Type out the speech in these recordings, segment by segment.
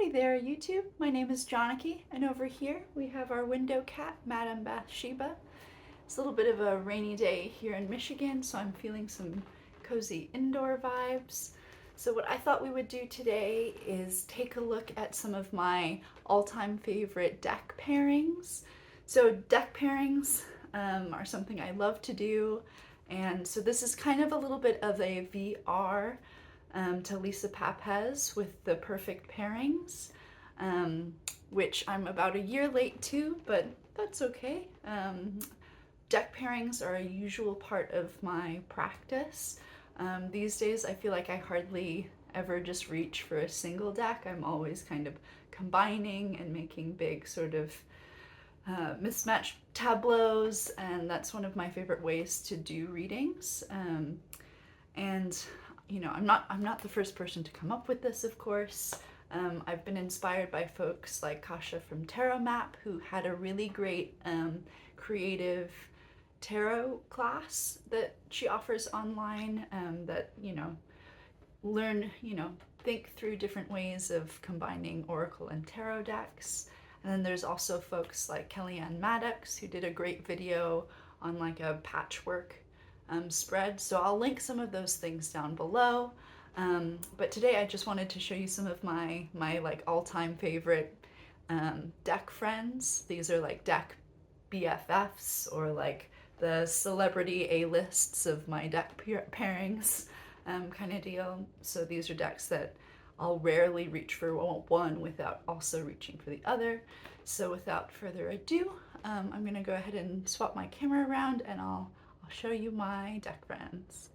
Howdy there, YouTube. My name is Janaki, and over here we have our window cat, Madame Bathsheba. It's a little bit of a rainy day here in Michigan, so I'm feeling some cozy indoor vibes. So what I thought we would do today is take a look at some of my all-time favorite deck pairings. So deck pairings are something I love to do, and so this is kind of a little bit of a VR to Lisa Papez with the perfect pairings, which I'm about a year late to, but that's okay. Deck pairings are a usual part of my practice. These days I feel like I hardly ever just reach for a single deck. I'm always kind of combining and making big sort of mismatched tableaus, and that's one of my favorite ways to do readings. And you know, I'm not the first person to come up with this, of course. I've been inspired by folks like Kasha from Tarot Map, who had a really great creative tarot class that she offers online, that, you know, think through different ways of combining oracle and tarot decks. And then there's also folks like Kellyanne Maddox, who did a great video on like a patchwork spread. So I'll link some of those things down below. But today I just wanted to show you some of my like all-time favorite deck friends. These are like deck BFFs, or like the celebrity A-lists of my deck pairings kind of deal. So these are decks that I'll rarely reach for one without also reaching for the other. So without further ado, I'm gonna go ahead and swap my camera around, and I'll show you my deck friends.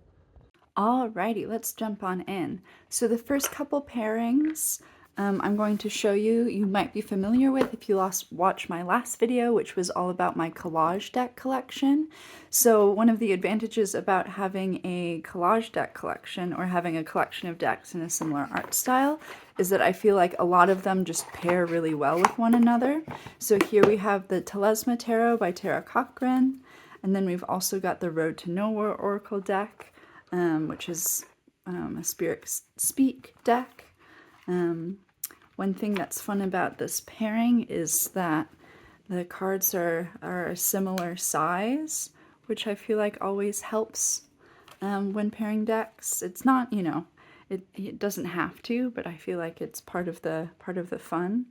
Alrighty, let's jump on in. So the first couple pairings I'm going to show you, you might be familiar with if you watched my last video, which was all about my collage deck collection. So one of the advantages about having a collage deck collection, or having a collection of decks in a similar art style, is that I feel like a lot of them just pair really well with one another. So here we have the Telesma Tarot by Tara Cochran, and then we've also got the Road to Nowhere Oracle deck, which is a Spirit Speak deck. One thing that's fun about this pairing is that the cards are a similar size, which I feel like always helps when pairing decks. It's not, you know, it doesn't have to, but I feel like it's part of the fun.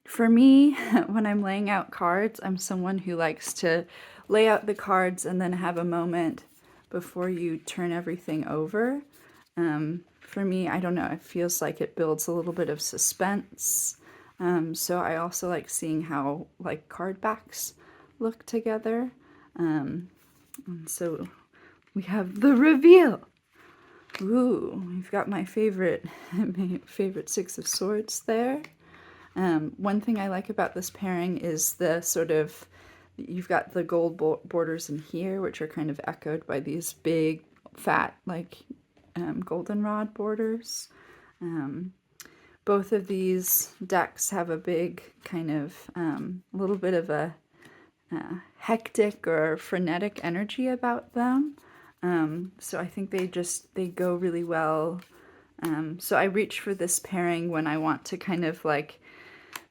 For me, when I'm laying out cards, I'm someone who likes to lay out the cards and then have a moment before you turn everything over. For me, I don't know, it feels like it builds a little bit of suspense. So I also like seeing how like card backs look together. And so we have the reveal. Ooh, we've got my favorite Six of Swords there. One thing I like about this pairing is the sort of, you've got the gold borders in here, which are kind of echoed by these big, fat, like goldenrod borders. Both of these decks have a big kind of little bit of a hectic or frenetic energy about them. So I think they go really well. So I reach for this pairing when I want to kind of like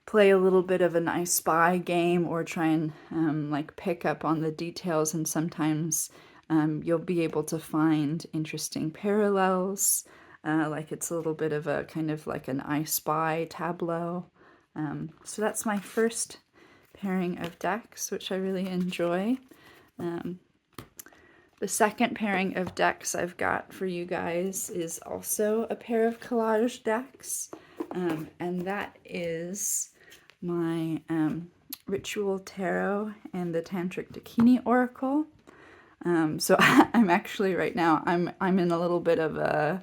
play a little bit of an I Spy game, or try and like pick up on the details, and sometimes you'll be able to find interesting parallels, like it's a little bit of a kind of like an I Spy tableau. So that's my first pairing of decks, which I really enjoy. The second pairing of decks I've got for you guys is also a pair of collage decks, and that is my Ritual Tarot and the Tantric Dakini Oracle. So I'm actually right now, I'm in a little bit of a,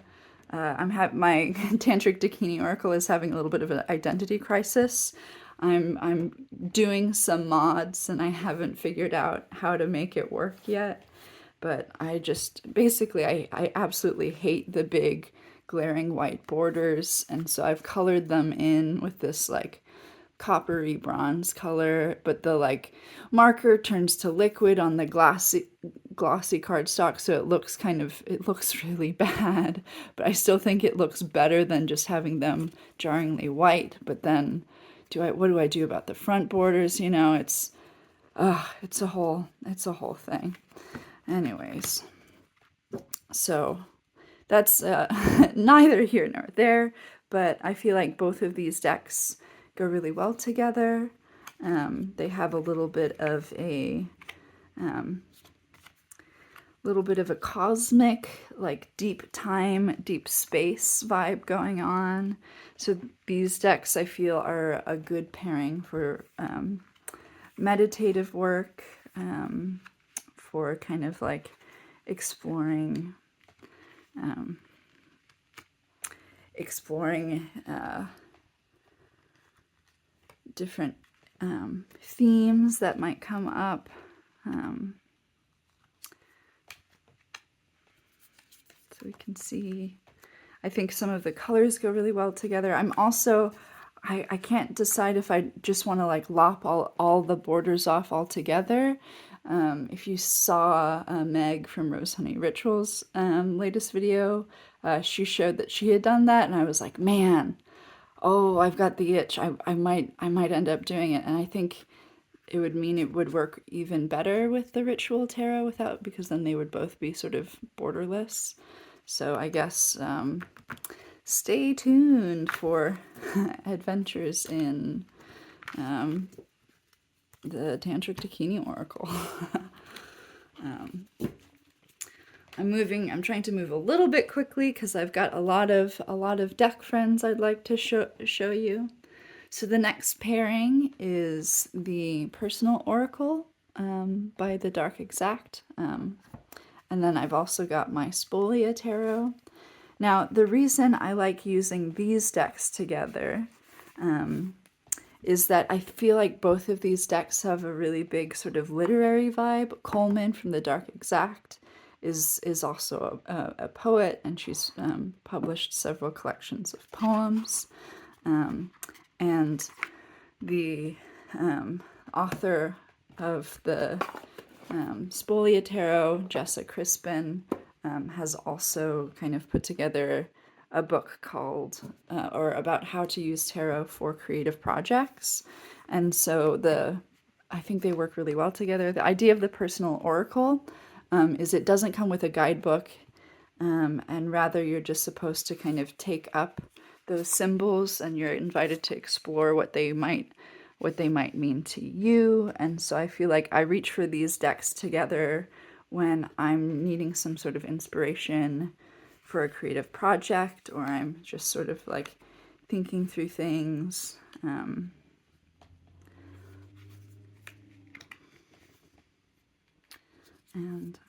my Tantric Dakini Oracle is having a little bit of an identity crisis. I'm doing some mods and I haven't figured out how to make it work yet. But I absolutely hate the big glaring white borders, and so I've colored them in with this like coppery bronze color, but the like marker turns to liquid on the glossy cardstock, so it looks really bad, but I still think it looks better than just having them jarringly white. But then what do I do about the front borders? You know, it's a whole thing. Anyways, so that's neither here nor there, but I feel like both of these decks go really well together. They have a little bit of a cosmic, like deep time, deep space vibe going on. So these decks I feel are a good pairing for meditative work, for kind of like exploring different themes that might come up. So we can see, I think some of the colors go really well together. I'm also, I can't decide if I just want to like lop all the borders off altogether. If you saw Meg from Rose Honey Rituals latest video, she showed that she had done that, and I was like, man, oh, I've got the itch. I might end up doing it, and I think it would mean it would work even better with the Ritual Tarot because then they would both be sort of borderless. So I guess stay tuned for adventures in the Tantric Dakini Oracle. I'm trying to move a little bit quickly because I've got a lot of deck friends I'd like to show you. So the next pairing is the Personal Oracle by the Dark Exact. And then I've also got my Spolia Tarot. Now, the reason I like using these decks together is that I feel like both of these decks have a really big sort of literary vibe. Coleman from the Dark Exact is also a poet, and she's published several collections of poems. And the author of the Spolia Tarot, Jessa Crispin, has also kind of put together a book called, or about how to use tarot for creative projects. And so I think they work really well together. The idea of the Personal Oracle is it doesn't come with a guidebook, and rather you're just supposed to kind of take up those symbols, and you're invited to explore what they might mean to you. And so I feel like I reach for these decks together when I'm needing some sort of inspiration for a creative project, or I'm just sort of like thinking through things. And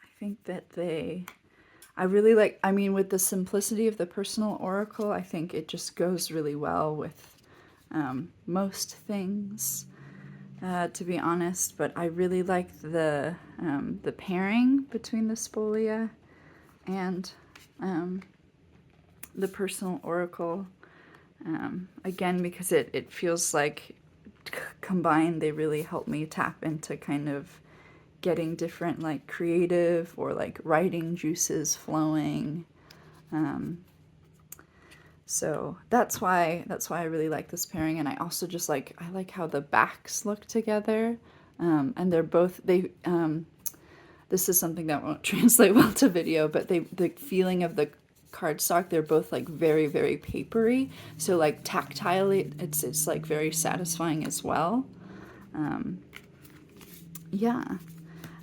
I think that I really like, I mean, with the simplicity of the Personal Oracle, I think it just goes really well with most things, to be honest. But I really like the pairing between the Spolia and the Personal Oracle, again, because it feels like combined they really help me tap into kind of getting different like creative or like writing juices flowing. So that's why I really like this pairing. And I also just I like how the backs look together, and they're both, this is something that won't translate well to video, but the feeling of the cardstock, they're both like very, very papery. So like tactilely, it's like very satisfying as well. Yeah.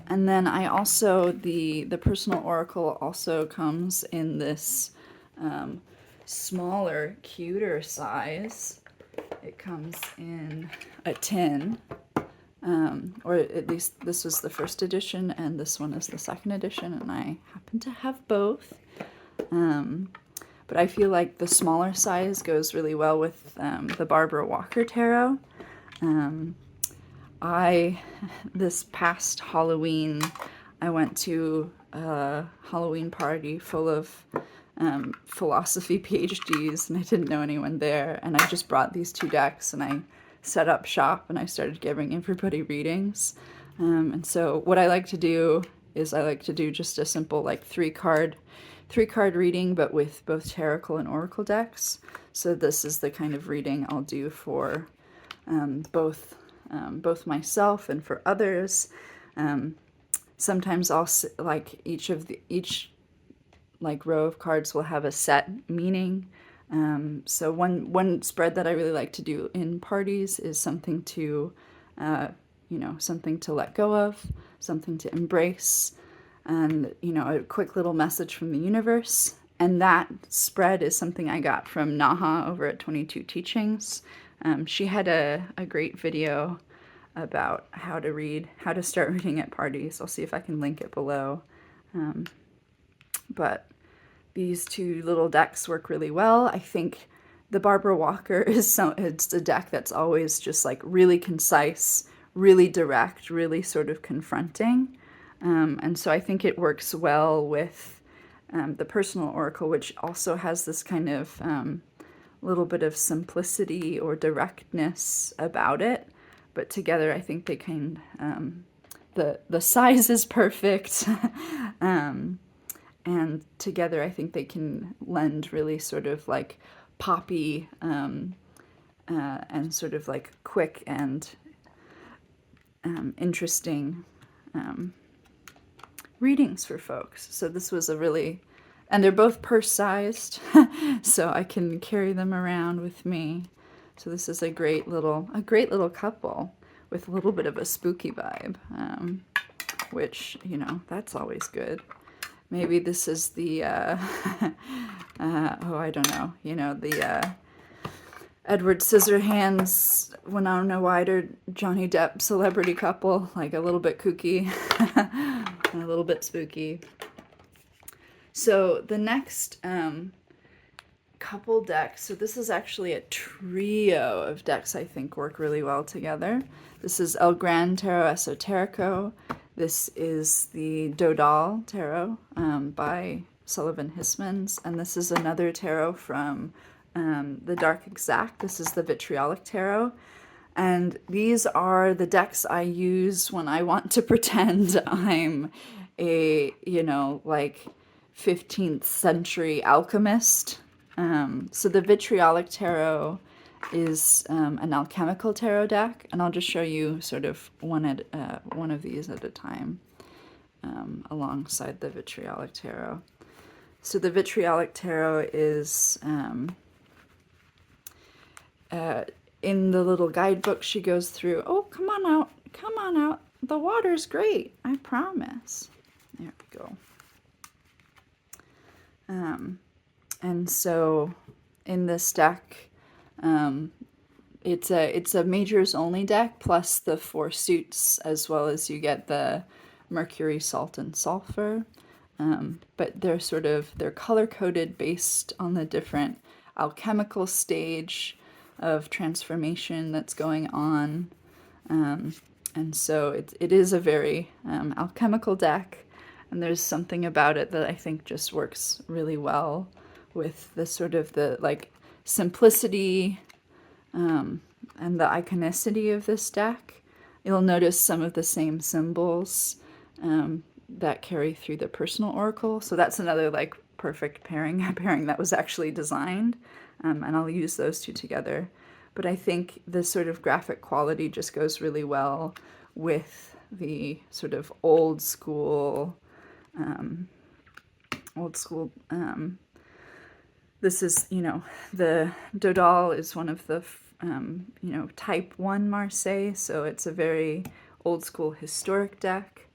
And then I also, the Personal Oracle also comes in this smaller, cuter size. It comes in a tin. Or at least this was the first edition, and this one is the second edition, and I happen to have both. But I feel like the smaller size goes really well with the Barbara Walker Tarot. This past Halloween, I went to a Halloween party full of philosophy PhDs, and I didn't know anyone there, and I just brought these two decks, and I set up shop, and I started giving everybody readings. And so what I like to do is I like to do just a simple like three card reading, but with both tarot and oracle decks. So this is the kind of reading I'll do for both myself and for others. Sometimes I'll like each like row of cards will have a set meaning. So one spread that I really like to do in parties is something to, something to let go of, something to embrace, and, a quick little message from the universe. And that spread is something I got from Naha over at 22 Teachings. She had a great video about how to start reading at parties. I'll see if I can link it below. But these two little decks work really well. I think the Barbara Walker it's a deck that's always just like really concise, really direct, really sort of confronting. And so I think it works well with the Personal Oracle, which also has this kind of little bit of simplicity or directness about it. But together I think they can, the size is perfect. And together I think they can lend really sort of like poppy and sort of like quick and interesting readings for folks. So this was a really, and they're both purse-sized, so I can carry them around with me. So this is a great little couple with a little bit of a spooky vibe, which, that's always good. Maybe this is the, I don't know, the Edward Scissorhands, Winona Ryder, Johnny Depp celebrity couple, like a little bit kooky, and a little bit spooky. So the next couple decks, so this is actually a trio of decks I think work really well together. This is El Gran Tarot Esoterico. This is the Dodal Tarot by Sullivan Hismans, and this is another tarot from the Dark Exact. This is the Vitriolic Tarot, and these are the decks I use when I want to pretend I'm a, like 15th century alchemist. So the Vitriolic Tarot is an alchemical tarot deck, and I'll just show you sort of one of these at a time alongside the Vitriolic Tarot. So the Vitriolic Tarot is in the little guidebook she goes through. Oh, come on out. The water's great, I promise. There we go. And so in this deck, it's a majors only deck plus the 4 suits, as well as you get the Mercury, Salt, and Sulfur. But they're color coded based on the different alchemical stage of transformation that's going on. And so it is a very alchemical deck, and there's something about it that I think just works really well with the sort of the like simplicity and the iconicity of this deck. You'll notice some of the same symbols that carry through the Personal Oracle. So that's another like perfect pairing that was actually designed, and I'll use those two together. But I think the sort of graphic quality just goes really well with the sort of old school. This is, the Dodal is one of the, type 1 Marseille, so it's a very old school historic deck.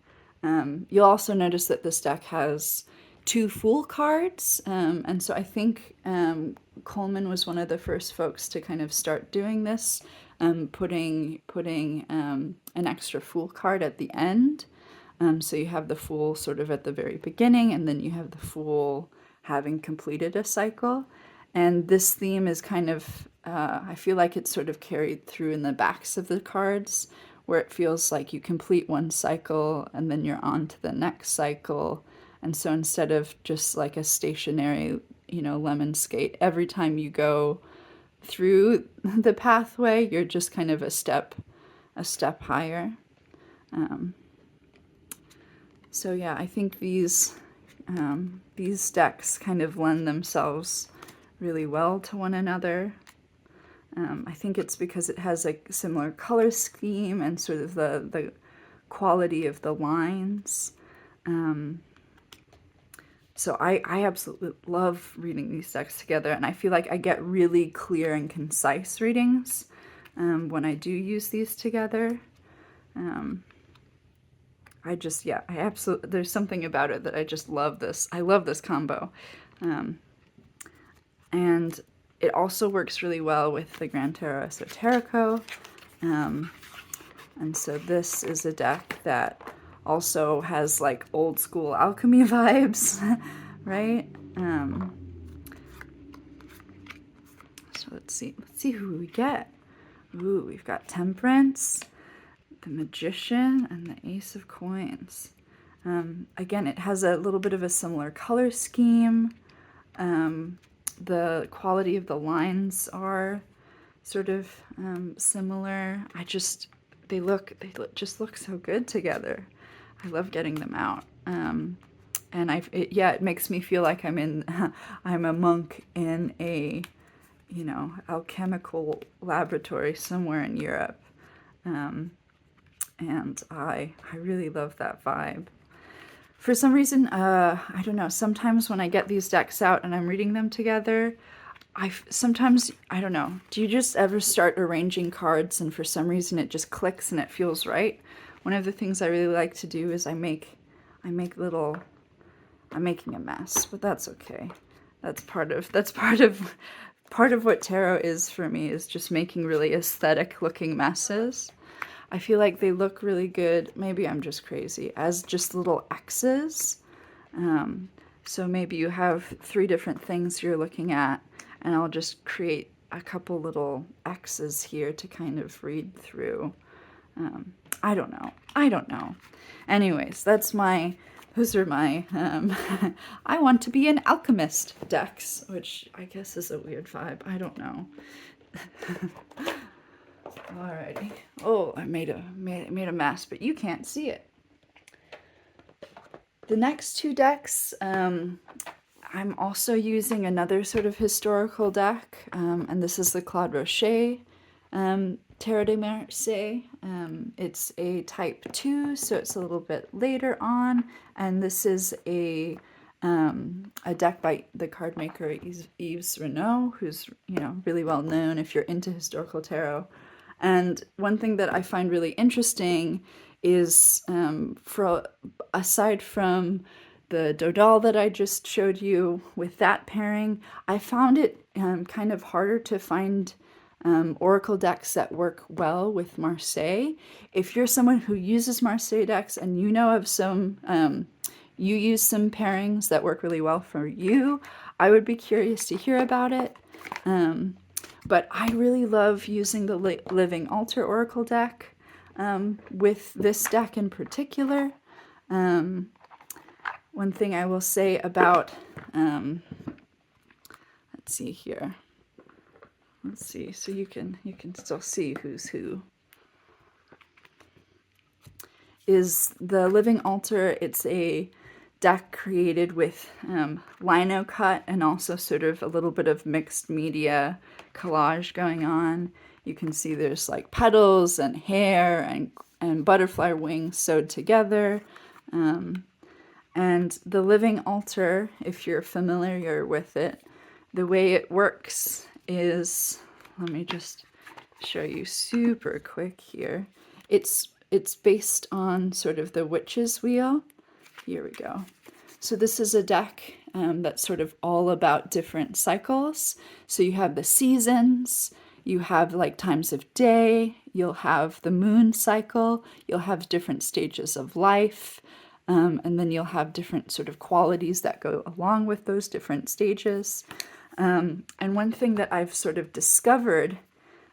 You'll also notice that this deck has 2 Fool cards, and so I think Coleman was one of the first folks to kind of start doing this, putting an extra Fool card at the end. So you have the Fool sort of at the very beginning, and then you have the Fool having completed a cycle. And this theme is kind of, I feel like it's sort of carried through in the backs of the cards, where it feels like you complete one cycle and then you're on to the next cycle. And so instead of just like a stationary, lemon skate, every time you go through the pathway, you're just kind of a step higher. So yeah, I think these decks kind of lend themselves really well to one another. I think it's because it has a similar color scheme and sort of the quality of the lines. So I absolutely love reading these decks together, and I feel like I get really clear and concise readings when I do use these together. I absolutely, there's something about it that I just love this. I love this combo. And it also works really well with the Grand Tarot Esoterico. And so this is a deck that also has like old school alchemy vibes, right? So let's see who we get. Ooh, we've got Temperance, the Magician, and the Ace of Coins. Again, it has a little bit of a similar color scheme. The quality of the lines are sort of similar. They just look so good together. I love getting them out. And it makes me feel like I'm a monk in a, alchemical laboratory somewhere in Europe. And I really love that vibe. For some reason, I don't know, sometimes when I get these decks out and I'm reading them together, I don't know, do you just ever start arranging cards and for some reason it just clicks and it feels right? One of the things I really like to do is I'm making a mess, but that's okay. That's part of what tarot is for me, is just making really aesthetic looking messes. I feel like they look really good, maybe I'm just crazy, as just little X's. So maybe you have 3 different things you're looking at, and I'll just create a couple little X's here to kind of read through. I don't know. Anyways, those are my, I want to be an alchemist decks, which I guess is a weird vibe. I don't know. Alrighty. Oh, I made a mess, but you can't see it. The next 2 decks, I'm also using another sort of historical deck, and this is the Claude Rocher Tarot de Marseille. It's a type 2, so it's a little bit later on, and this is a deck by the card maker Yves Renaud, who's really well known if you're into historical tarot. And one thing that I find really interesting is, aside from the Dodal that I just showed you with that pairing, I found it kind of harder to find oracle decks that work well with Marseille. If you're someone who uses Marseille decks and you know of you use some pairings that work really well for you, I would be curious to hear about it. But I really love using the Living Altar Oracle deck with this deck in particular. One thing I will say about, let's see here. Let's see, so you can still see who's who. Is the Living Altar, it's a deck created with lino cut and also sort of a little bit of mixed media collage going on. You can see there's like petals and hair and butterfly wings sewed together. And the Living Altar, if you're familiar with it, the way it works is, let me just show you super quick here. It's based on sort of the witch's wheel. Here we go. So this is a deck that's sort of all about different cycles. So you have the seasons, you have like times of day, you'll have the moon cycle, you'll have different stages of life, and then you'll have different sort of qualities that go along with those different stages. And one thing that I've sort of discovered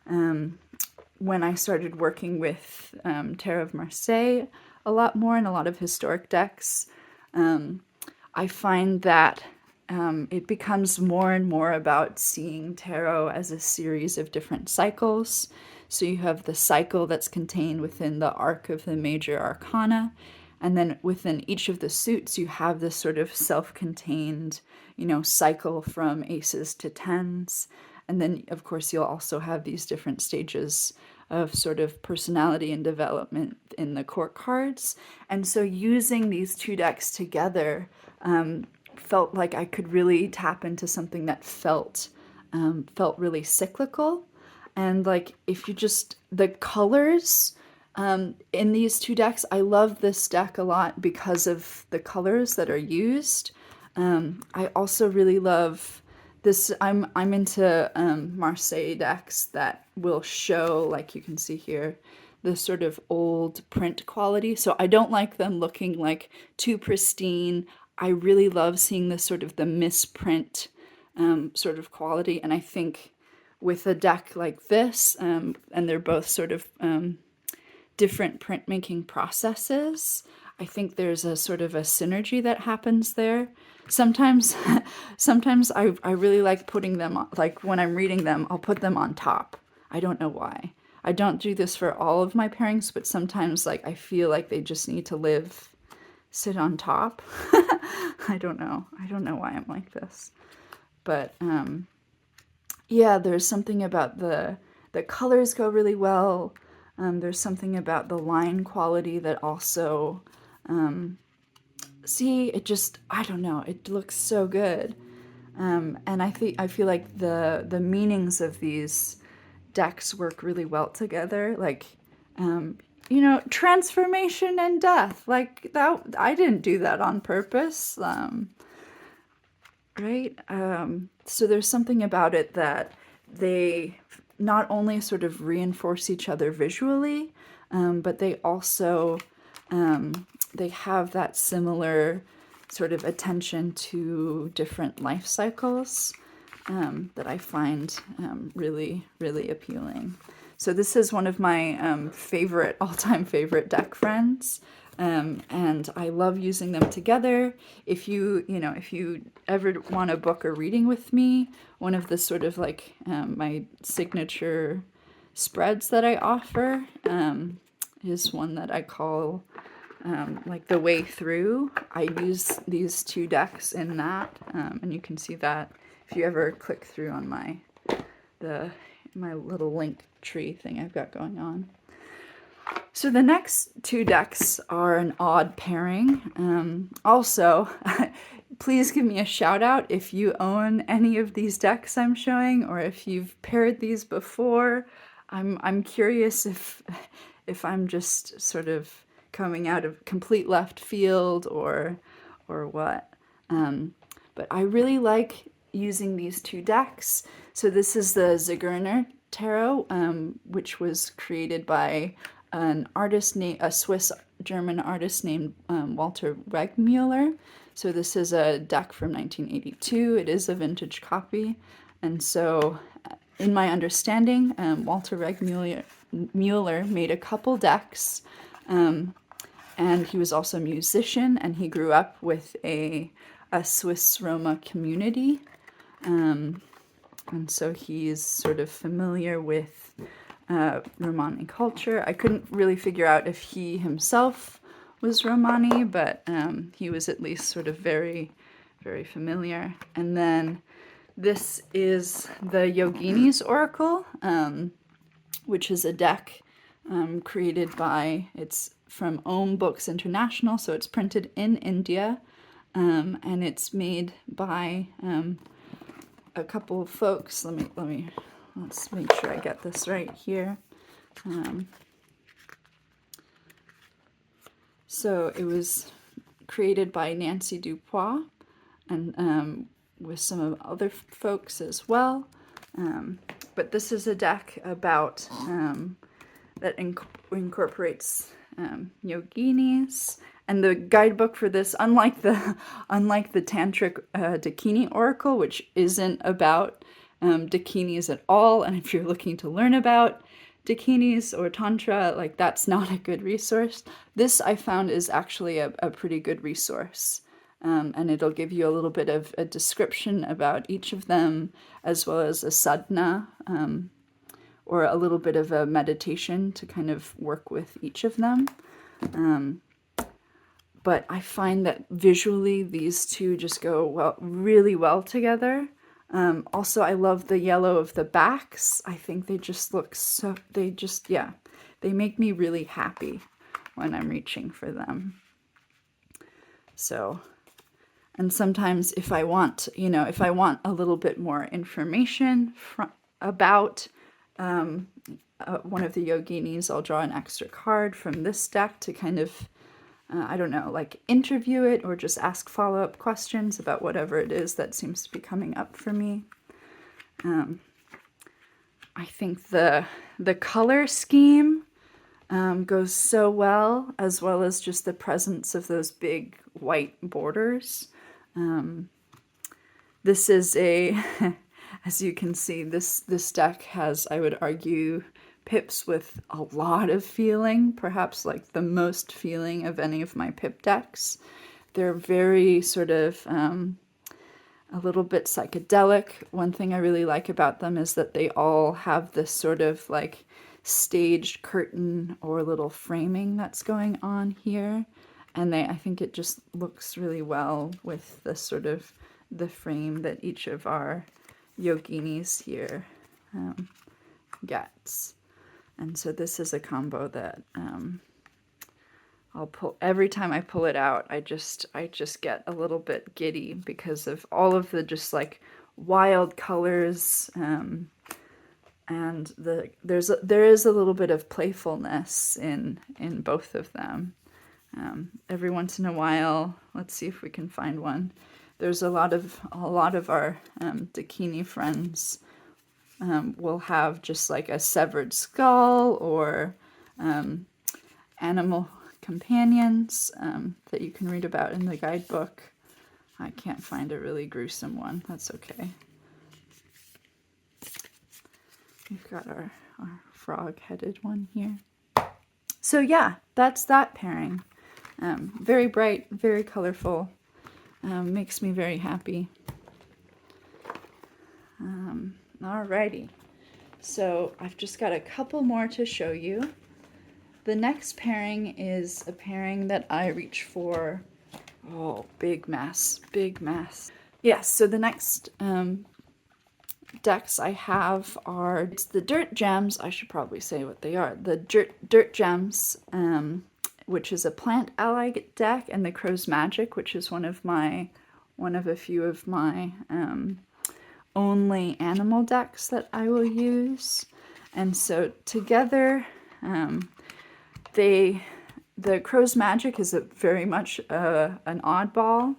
when I started working with Tarot of Marseille a lot more and a lot of historic decks, I find that it becomes more and more about seeing tarot as a series of different cycles. So you have the cycle that's contained within the arc of the major arcana, And then within each of the suits, you have this sort of self-contained, you know, cycle from aces to tens. And then, of course, you'll also have these different stages of sort of personality and development in the court cards. And so using these two decks together felt like I could really tap into something that felt really cyclical. And like, if you just, the colors in these two decks, I love this deck a lot because of the colors that are used. I also really love this. I'm into Marseille decks that will show, like you can see here, the sort of old print quality. So I don't like them looking like too pristine. I really love seeing this sort of the misprint sort of quality. And I think with a deck like this, and they're both sort of different printmaking processes, I think there's a sort of a synergy that happens there. Sometimes, sometimes I really like putting them on, like when I'm reading them, I'll put them on top. I don't know why. I don't do this for all of my pairings, but sometimes like I feel like they just need to sit on top. I don't know. I don't know why I'm like this. But yeah, there's something about the colors go really well. There's something about the line quality that also, see, it just, I don't know, it looks so good. And I feel like the meanings of these decks work really well together. Like, you know, transformation and death. Like that, I didn't do that on purpose. Right? So there's something about it that they not only sort of reinforce each other visually, but they also, they have that similar sort of attention to different life cycles that I find really, really appealing. So this is one of my all-time favorite deck friends. And I love using them together. If you ever want to book a reading with me, one of the sort of like my signature spreads that I offer is one that I call like the way through. I use these two decks in that, and you can see that if you ever click through on my little link tree thing I've got going on. So the next two decks are an odd pairing. Also, please give me a shout out if you own any of these decks I'm showing, or if you've paired these before. I'm curious if I'm just sort of coming out of complete left field or what. But I really like using these two decks. So this is the Zigeuner Tarot, which was created by a Swiss-German artist named Walter Wegmuller. So this is a deck from 1982. It is a vintage copy. And so in my understanding, Walter Wegmuller made a couple decks, and he was also a musician, and he grew up with a Swiss Roma community. And so he's sort of familiar with Romani culture. I couldn't really figure out if he himself was Romani, but he was at least sort of very, very familiar. And then this is the Yogini's Oracle, which is a deck created by, it's from Om Books International, so it's printed in India, and it's made by a couple of folks. Let's make sure I get this right here. So it was created by Nancy Dupois and with some of other folks as well. But this is a deck about that incorporates yoginis. And the guidebook for this, unlike the Tantric Dakini Oracle, which isn't about dakinis at all, and if you're looking to learn about dakinis or tantra, like that's not a good resource. This I found is actually a pretty good resource, and it'll give you a little bit of a description about each of them, as well as a sadhana, or a little bit of a meditation to kind of work with each of them. but I find that visually these two just go really well together. Also, I love the yellow of the backs. I think they just look so, yeah, they make me really happy when I'm reaching for them. So, and sometimes if I want, if I want a little bit more information about one of the yoginis, I'll draw an extra card from this deck to kind of, I don't know, like interview it or just ask follow-up questions about whatever it is that seems to be coming up for me. I think the color scheme goes so well as just the presence of those big white borders. This is a, as you can see, this deck has, I would argue, pips with a lot of feeling, perhaps like the most feeling of any of my pip decks. They're very sort of a little bit psychedelic. One thing I really like about them is that they all have this sort of like staged curtain or little framing that's going on here. And I think it just looks really well with the sort of the frame that each of our yoginis here gets. And so this is a combo that I'll pull every time I pull it out. I just get a little bit giddy because of all of the just like wild colors, and there is a little bit of playfulness in both of them. Every once in a while, let's see if we can find one. There's a lot of our Dakini friends will have just like a severed skull or animal companions that you can read about in the guidebook. I can't find a really gruesome one. That's okay. We've got our frog-headed one here. So yeah, that's that pairing. Very bright, very colorful. Makes me very happy. Alrighty. So I've just got a couple more to show you. The next pairing is a pairing that I reach for. Oh, big mess, big mess. Yes, so the next decks I have are, it's the Dirt Gems. I should probably say what they are. The Dirt Gems, which is a plant ally deck, and the Crow's Magic, which is one of a few of my only animal decks that I will use. And so together, the Crow's Magic is very much an oddball,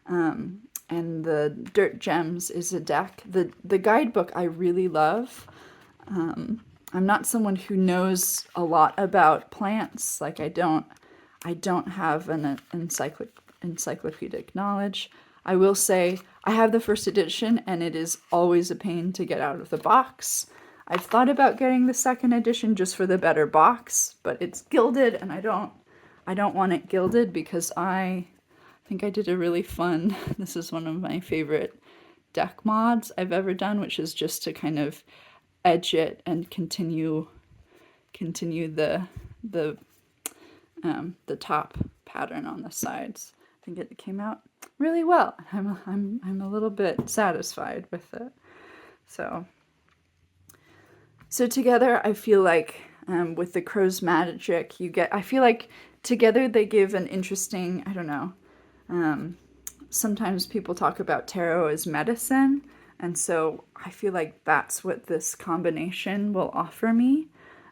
and the Dirt Gems is a deck. The guidebook I really love. I'm not someone who knows a lot about plants. Like I don't have an encyclopedic knowledge. I will say I have the first edition, and it is always a pain to get out of the box. I've thought about getting the second edition just for the better box, but it's gilded, and I don't want it gilded because I think I did a really fun, this is one of my favorite deck mods I've ever done, which is just to kind of edge it and continue the top pattern on the sides. I think it came out really well. I'm a little bit satisfied with it. So together, I feel like with the Crow's Magic, I feel like together they give an interesting, I don't know, sometimes people talk about tarot as medicine, and so I feel like that's what this combination will offer me.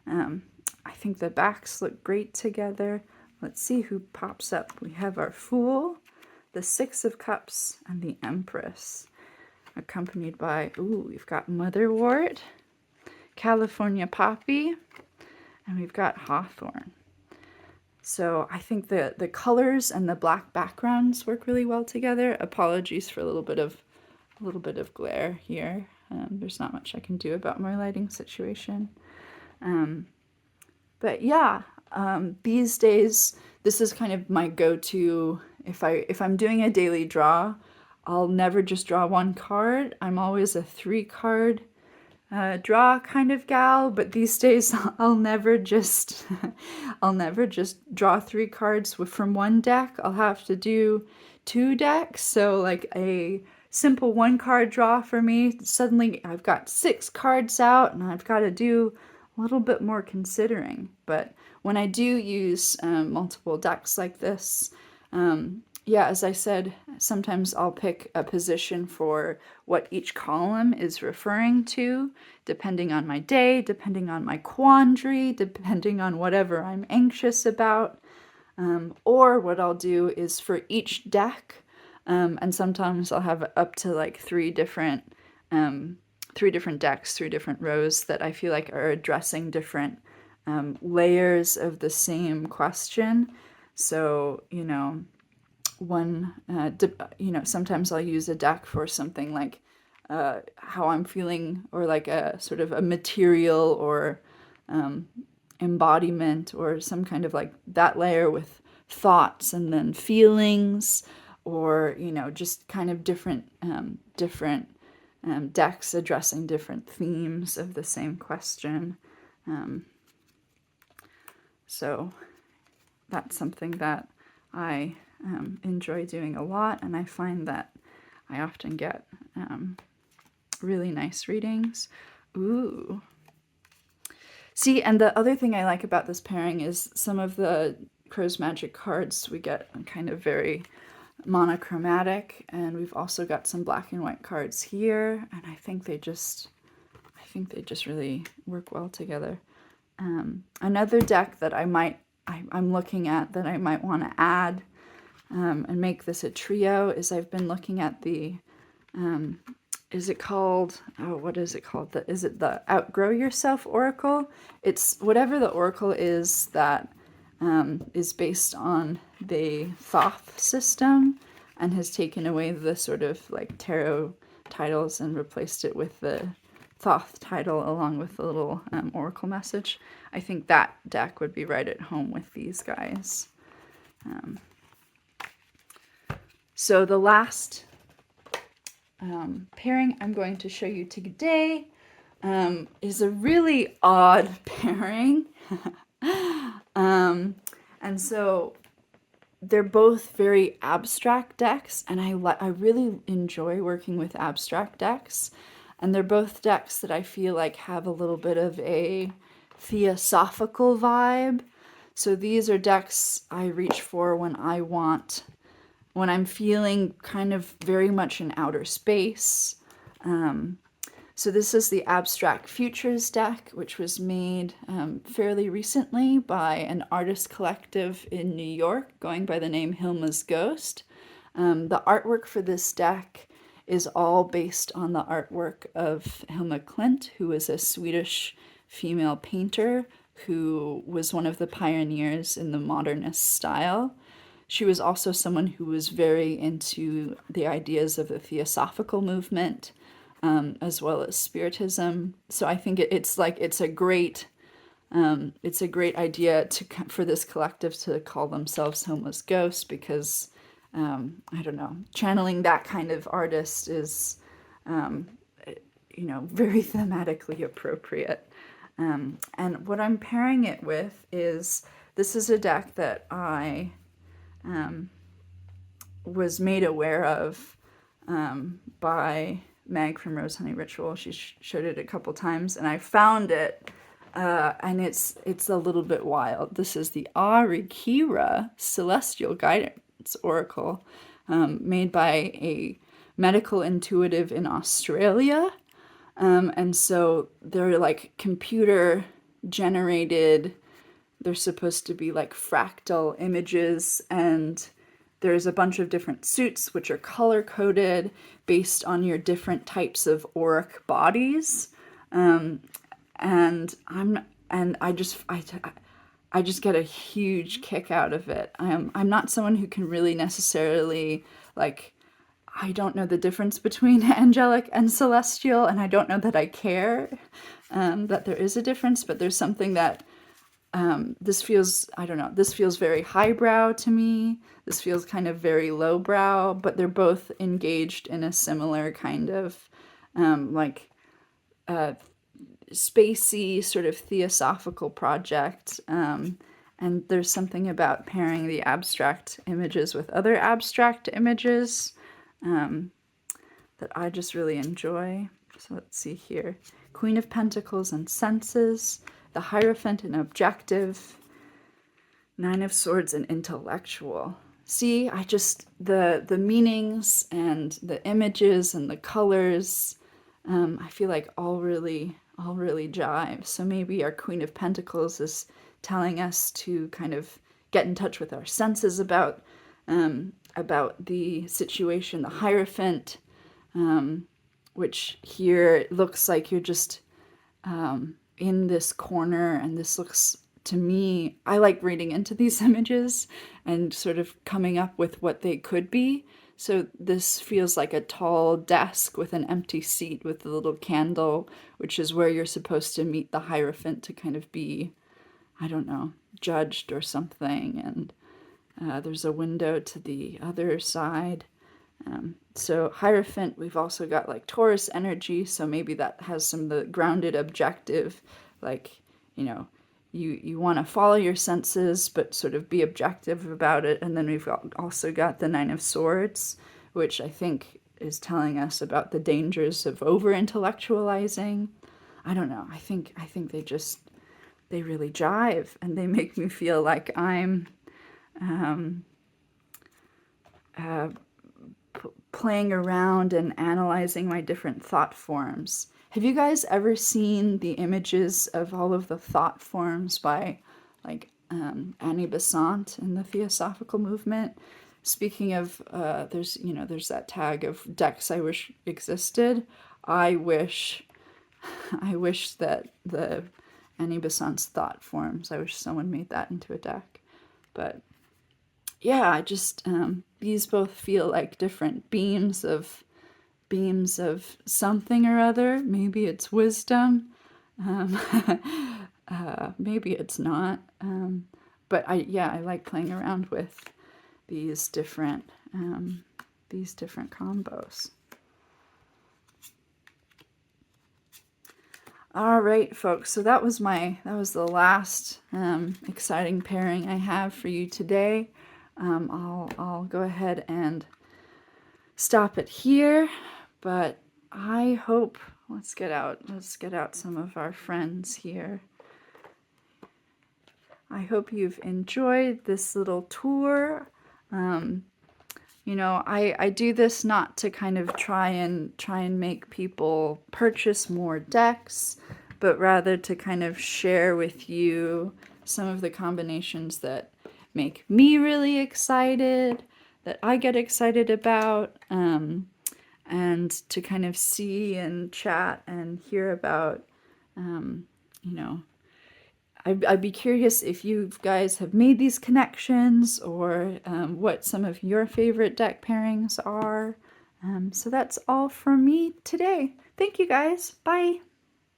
I think the backs look great together. Let's see who pops up. We have our Fool, the Six of Cups, and the Empress, accompanied by, we've got Motherwort, California Poppy, and we've got Hawthorn. So I think the colors and the black backgrounds work really well together. Apologies for a little bit of glare here. There's not much I can do about my lighting situation. But yeah, these days this is kind of my go-to. If I'm doing a daily draw, I'll never just draw one card. I'm always a 3-card draw kind of gal, but these days I'll never just I'll never just draw 3 cards from one deck. I'll have to do 2 decks. So like a simple 1 card draw for me, suddenly I've got 6 cards out and I've got to do a little bit more considering. But when I do use multiple decks like this, yeah, as I said, sometimes I'll pick a position for what each column is referring to, depending on my day, depending on my quandary, depending on whatever I'm anxious about. Or what I'll do is for each deck, and sometimes I'll have up to like 3 different decks, 3 different rows that I feel like are addressing different layers of the same question. So, sometimes I'll use a deck for something like how I'm feeling, or like a sort of a material or embodiment, or some kind of like that layer with thoughts and then feelings, or just kind of different decks addressing different themes of the same question. So that's something that I enjoy doing a lot, and I find that I often get really nice readings. Ooh. See, and the other thing I like about this pairing is some of the Crow's Magic cards we get kind of very monochromatic, and we've also got some black and white cards here, and I think they just really work well together. Another deck that I'm looking at that I might want to add and make this a trio is I've been looking at the is it called, what is it called? Is it the Outgrow Yourself Oracle? It's whatever the oracle is that is based on the Thoth system and has taken away the sort of like tarot titles and replaced it with the Thoth title along with the little oracle message. I think that deck would be right at home with these guys. So the last pairing I'm going to show you today is a really odd pairing. And so they're both very abstract decks, and I really enjoy working with abstract decks. And they're both decks that I feel like have a little bit of a theosophical vibe. So these are decks I reach for when I'm feeling kind of very much in outer space. So this is the Abstract Futures deck, which was made fairly recently by an artist collective in New York going by the name Hilma's Ghost. The artwork for this deck is all based on the artwork of Hilma Klint, who is a Swedish female painter who was one of the pioneers in the modernist style. She was also someone who was very into the ideas of the theosophical movement, as well as spiritism. So I think it's a great idea for this collective to call themselves Homeless Ghosts, because I don't know, channeling that kind of artist is very thematically appropriate. And what I'm pairing it with is, this is a deck that I was made aware of by Meg from Rose Honey Ritual. She showed it a couple times, and I found it, and it's a little bit wild. This is the Arikira Celestial Guidance Oracle, made by a medical intuitive in Australia. And so they're like computer generated. They're supposed to be like fractal images, and there's a bunch of different suits which are color coded based on your different types of auric bodies. And I just get a huge kick out of it. I'm not someone who can really necessarily, like, I don't know the difference between angelic and celestial, and I don't know that I care that there is a difference, but there's something that this feels very highbrow to me. This feels kind of very lowbrow, but they're both engaged in a similar kind of spacey sort of theosophical project. And there's something about pairing the abstract images with other abstract images that I just really enjoy. So let's see here. Queen of Pentacles and Senses, the Hierophant and Objective, Nine of Swords and Intellectual. See, I just, the meanings and the images and the colors, I feel like all really jive. So maybe our Queen of Pentacles is telling us to kind of get in touch with our senses about the situation. The Hierophant, which here looks like you're just in this corner, and this looks to me, I like reading into these images and sort of coming up with what they could be. So this feels like a tall desk with an empty seat with a little candle, which is where you're supposed to meet the Hierophant to kind of be, I don't know, judged or something. And there's a window to the other side. So Hierophant, we've also got like Taurus energy, so maybe that has some of the grounded objective, like, you know, you want to follow your senses, but sort of be objective about it. And then we've also got the Nine of Swords, which I think is telling us about the dangers of over-intellectualizing. I don't know. I think they really jive, and they make me feel like I'm playing around and analyzing my different thought forms. Have you guys ever seen the images of all of the thought forms by like Annie Besant in the Theosophical movement? Speaking of, there's that tag of decks I wish existed. I wish that the Annie Besant's thought forms, I wish someone made that into a deck. But yeah, I just, these both feel like different beams of something or other. Maybe it's wisdom, maybe it's not, but I like playing around with these different combos. All right, folks, so that was the last exciting pairing I have for you today. I'll go ahead and stop it here. But I hope, let's get out some of our friends here. I hope you've enjoyed this little tour. You know, I do this not to kind of try and make people purchase more decks, but rather to kind of share with you some of the combinations that make me really excited, that I get excited about, and to kind of see and chat and hear about, you know, I'd be curious if you guys have made these connections, or what some of your favorite deck pairings are. So that's all from me today. Thank you guys. Bye.